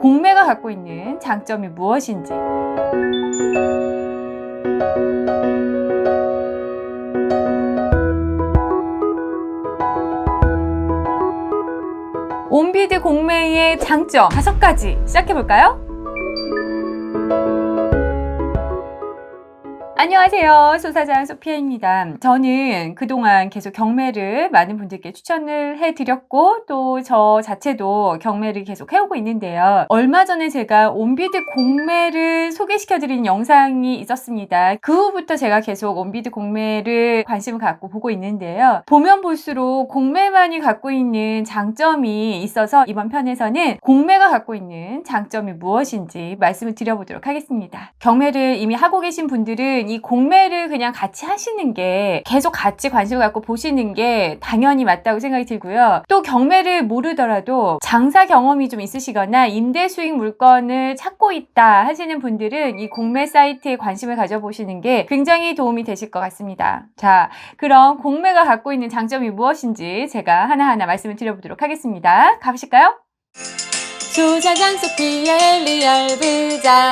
공매가 갖고 있는 장점이 무엇인지. 온비드 공매의 장점 5가지 시작해볼까요? 안녕하세요. 소사장 소피아입니다. 저는 그동안 계속 경매를 많은 분들께 추천을 해드렸고 또 저 자체도 경매를 계속 해오고 있는데요. 얼마 전에 제가 온비드 공매를 소개시켜드린 영상이 있었습니다. 그 후부터 제가 계속 온비드 공매를 관심을 갖고 보고 있는데요. 보면 볼수록 공매만이 갖고 있는 장점이 있어서 이번 편에서는 공매가 갖고 있는 장점이 무엇인지 말씀을 드려보도록 하겠습니다. 경매를 이미 하고 계신 분들은 이 공매를 그냥 같이 하시는 게 계속 같이 관심을 갖고 보시는 게 당연히 맞다고 생각이 들고요. 또 경매를 모르더라도 장사 경험이 좀 있으시거나 임대 수익 물건을 찾고 있다 하시는 분들은 이 공매 사이트에 관심을 가져보시는 게 굉장히 도움이 되실 것 같습니다. 자, 그럼 공매가 갖고 있는 장점이 무엇인지 제가 하나하나 말씀을 드려보도록 하겠습니다. 가보실까요? 소사장 소피아의 리얼 부장.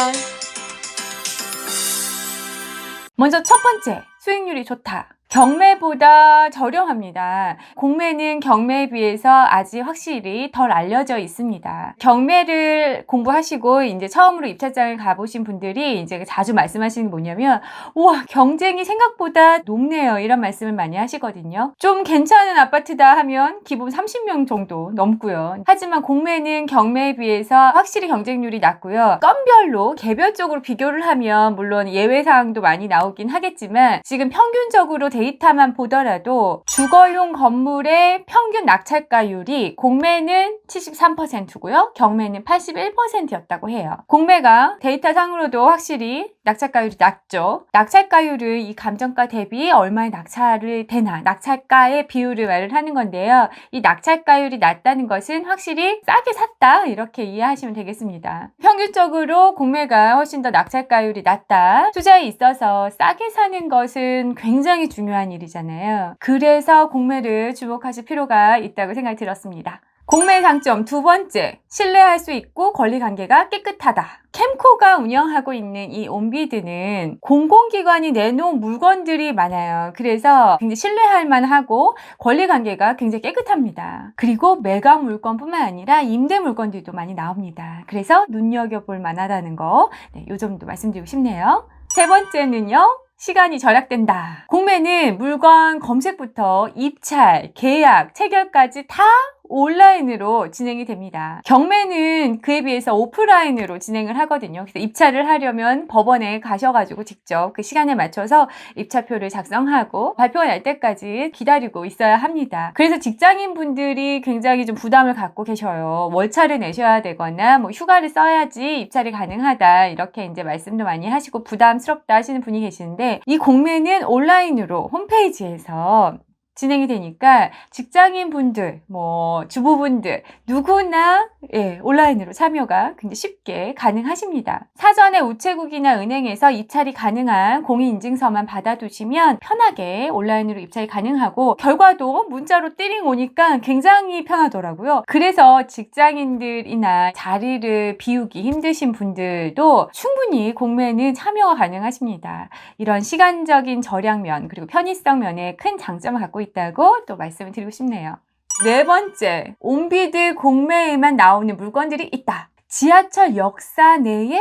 먼저 첫 번째, 수익률이 좋다. 경매보다 저렴합니다. 공매는 경매에 비해서 아직 확실히 덜 알려져 있습니다. 경매를 공부하시고 이제 처음으로 입찰장을 가보신 분들이 이제 자주 말씀하시는 게 뭐냐면, 우와, 경쟁이 생각보다 높네요. 이런 말씀을 많이 하시거든요. 좀 괜찮은 아파트다 하면 기본 30명 정도 넘고요. 하지만 공매는 경매에 비해서 확실히 경쟁률이 낮고요. 건별로 개별적으로 비교를 하면 물론 예외 사항도 많이 나오긴 하겠지만 지금 평균적으로 데이터만 보더라도 주거용 건물의 평균 낙찰가율이 공매는 73%고요. 경매는 81%였다고 해요. 공매가 데이터상으로도 확실히 낙찰가율이 낮죠. 낙찰가율은 이 감정가 대비 얼마의 낙찰을 되나, 낙찰가의 비율을 말을 하는 건데요. 이 낙찰가율이 낮다는 것은 확실히 싸게 샀다 이렇게 이해하시면 되겠습니다. 평균적으로 공매가 훨씬 더 낙찰가율이 낮다. 투자에 있어서 싸게 사는 것은 굉장히 중요한 일이잖아요. 그래서 공매를 주목하실 필요가 있다고 생각이 들었습니다. 공매의 장점 두 번째, 신뢰할 수 있고 권리관계가 깨끗하다. 캠코가 운영하고 있는 이 온비드는 공공기관이 내놓은 물건들이 많아요. 그래서 굉장히 신뢰할 만하고 권리관계가 굉장히 깨끗합니다. 그리고 매각 물건뿐만 아니라 임대 물건들도 많이 나옵니다. 그래서 눈여겨볼 만하다는 거, 이 점도 말씀드리고 싶네요. 세 번째는요, 시간이 절약된다. 공매는 물건 검색부터 입찰, 계약, 체결까지 다 온라인으로 진행이 됩니다. 경매는 그에 비해서 오프라인으로 진행을 하거든요. 그래서 입찰을 하려면 법원에 가셔가지고 직접 그 시간에 맞춰서 입찰표를 작성하고 발표가 날 때까지 기다리고 있어야 합니다. 그래서 직장인 분들이 굉장히 좀 부담을 갖고 계셔요. 월차를 내셔야 되거나 뭐 휴가를 써야지 입찰이 가능하다 이렇게 이제 말씀도 많이 하시고 부담스럽다 하시는 분이 계시는데 이 공매는 온라인으로 홈페이지에서 진행이 되니까 직장인 분들, 주부분들 누구나 온라인으로 참여가 굉장히 쉽게 가능하십니다. 사전에 우체국이나 은행에서 입찰이 가능한 공인인증서만 받아두시면 편하게 온라인으로 입찰이 가능하고 결과도 문자로 띠링 오니까 굉장히 편하더라고요. 그래서 직장인들이나 자리를 비우기 힘드신 분들도 충분히 공매는 참여가 가능하십니다. 이런 시간적인 절약면 그리고 편의성 면에 큰 장점을 갖고 있다고 또 말씀을 드리고 싶네요. 네 번째, 온비드 공매에만 나오는 물건들이 있다. 지하철 역사 내에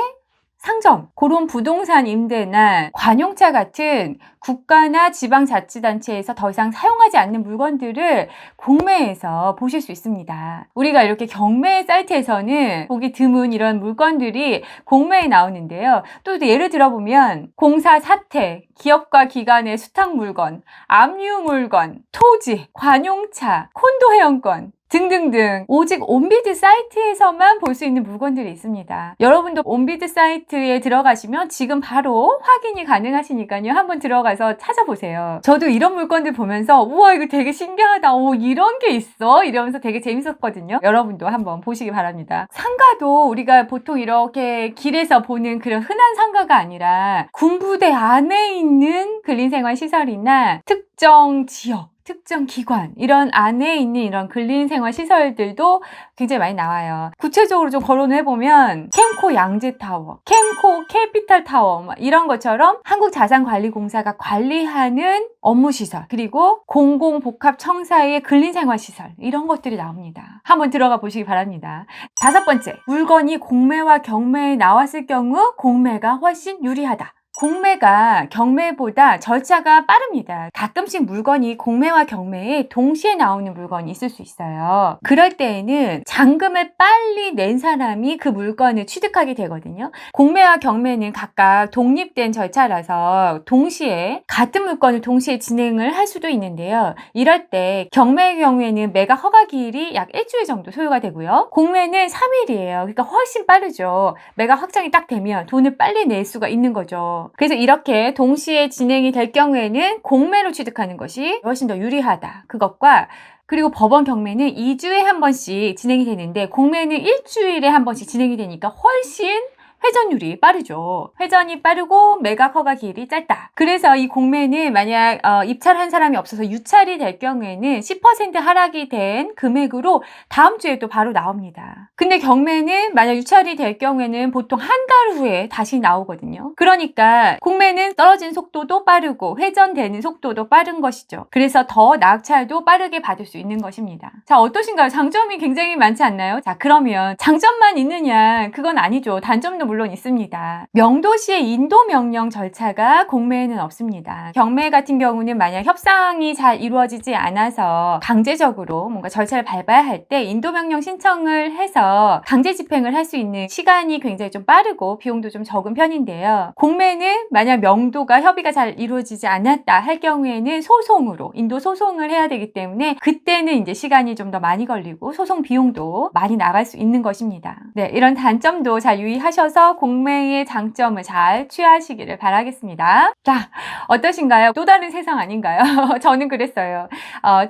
상점, 그런 부동산 임대나 관용차 같은 국가나 지방자치단체에서 더 이상 사용하지 않는 물건들을 공매에서 보실 수 있습니다. 우리가 이렇게 경매 사이트에서는 보기 드문 이런 물건들이 공매에 나오는데요. 또 예를 들어보면 공사 사택, 기업과 기관의 수탁 물건, 압류 물건, 토지, 관용차, 콘도 회원권 등등등 오직 온비드 사이트에서만 볼 수 있는 물건들이 있습니다. 여러분도 온비드 사이트에 들어가시면 지금 바로 확인이 가능하시니까요. 한번 들어가서 찾아보세요. 저도 이런 물건들 보면서 우와 이거 되게 신기하다. 오 이런 게 있어? 이러면서 되게 재밌었거든요. 여러분도 한번 보시기 바랍니다. 상가도 우리가 보통 이렇게 길에서 보는 그런 흔한 상가가 아니라 군부대 안에 있는 근린생활시설이나 특정 지역 특정 기관 이런 안에 있는 이런 근린생활 시설들도 굉장히 많이 나와요. 구체적으로 좀 거론을 해보면 캠코 양재타워, 캠코 캐피탈타워 이런 것처럼 한국자산관리공사가 관리하는 업무시설 그리고 공공복합청사의 근린생활시설 이런 것들이 나옵니다. 한번 들어가 보시기 바랍니다. 5번째, 물건이 공매와 경매에 나왔을 경우 공매가 훨씬 유리하다. 공매가 경매보다 절차가 빠릅니다. 가끔씩 물건이 공매와 경매에 동시에 나오는 물건이 있을 수 있어요. 그럴 때에는 잔금을 빨리 낸 사람이 그 물건을 취득하게 되거든요. 공매와 경매는 각각 독립된 절차라서 동시에 같은 물건을 동시에 진행을 할 수도 있는데요. 이럴 때 경매의 경우에는 매각 허가 기일이 약 일주일 정도 소요가 되고요. 공매는 3일이에요. 그러니까 훨씬 빠르죠. 매각 확정이 딱 되면 돈을 빨리 낼 수가 있는 거죠. 그래서 이렇게 동시에 진행이 될 경우에는 공매로 취득하는 것이 훨씬 더 유리하다. 그것과 그리고 법원 경매는 2주에 한 번씩 진행이 되는데 공매는 일주일에 한 번씩 진행이 되니까 훨씬 회전율이 빠르죠. 회전이 빠르고 매각 허가 기일이 짧다. 그래서 이 공매는 만약 입찰한 사람이 없어서 유찰이 될 경우에는 10% 하락이 된 금액으로 다음 주에 또 바로 나옵니다. 근데 경매는 만약 유찰이 될 경우에는 보통 한 달 후에 다시 나오거든요. 그러니까 공매는 떨어진 속도도 빠르고 회전되는 속도도 빠른 것이죠. 그래서 더 낙찰도 빠르게 받을 수 있는 것입니다. 자, 어떠신가요? 장점이 굉장히 많지 않나요? 자, 그러면 장점만 있느냐? 그건 아니죠. 단점도 물론 있습니다. 명도시의 인도 명령 절차가 공매에는 없습니다. 경매 같은 경우는 만약 협상이 잘 이루어지지 않아서 강제적으로 뭔가 절차를 밟아야 할 때 인도 명령 신청을 해서 강제 집행을 할 수 있는 시간이 굉장히 좀 빠르고 비용도 좀 적은 편인데요. 공매는 만약 명도가 협의가 잘 이루어지지 않았다 할 경우에는 소송으로 인도 소송을 해야 되기 때문에 그때는 이제 시간이 좀 더 많이 걸리고 소송 비용도 많이 나갈 수 있는 것입니다. 네, 이런 단점도 잘 유의하셔서 공매의 장점을 잘 취하시기를 바라겠습니다. 자, 어떠신가요? 또 다른 세상 아닌가요? 저는 그랬어요.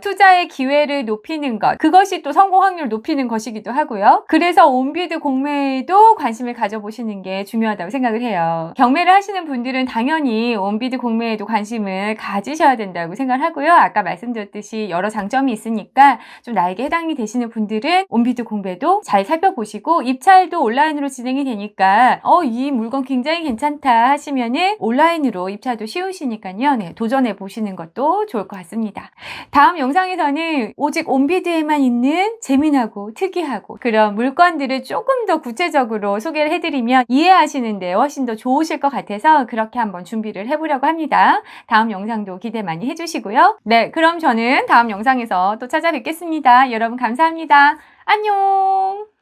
투자의 기회를 높이는 것, 그것이 또 성공 확률을 높이는 것이기도 하고요. 그래서 온비드 공매에도 관심을 가져보시는 게 중요하다고 생각을 해요. 경매를 하시는 분들은 당연히 온비드 공매에도 관심을 가지셔야 된다고 생각을 하고요. 아까 말씀드렸듯이 여러 장점이 있으니까 좀 나에게 해당이 되시는 분들은 온비드 공매도 잘 살펴보시고 입찰도 온라인으로 진행이 되니까 이 물건 굉장히 괜찮다 하시면은 온라인으로 입찰도 쉬우시니까요. 네, 도전해 보시는 것도 좋을 것 같습니다. 다음 영상에서는 오직 온비드에만 있는 재미나고 특이하고 그런 물건들을 조금 더 구체적으로 소개를 해드리면 이해하시는데 훨씬 더 좋으실 것 같아서 그렇게 한번 준비를 해보려고 합니다. 다음 영상도 기대 많이 해주시고요. 네, 그럼 저는 다음 영상에서 또 찾아뵙겠습니다. 여러분 감사합니다. 안녕!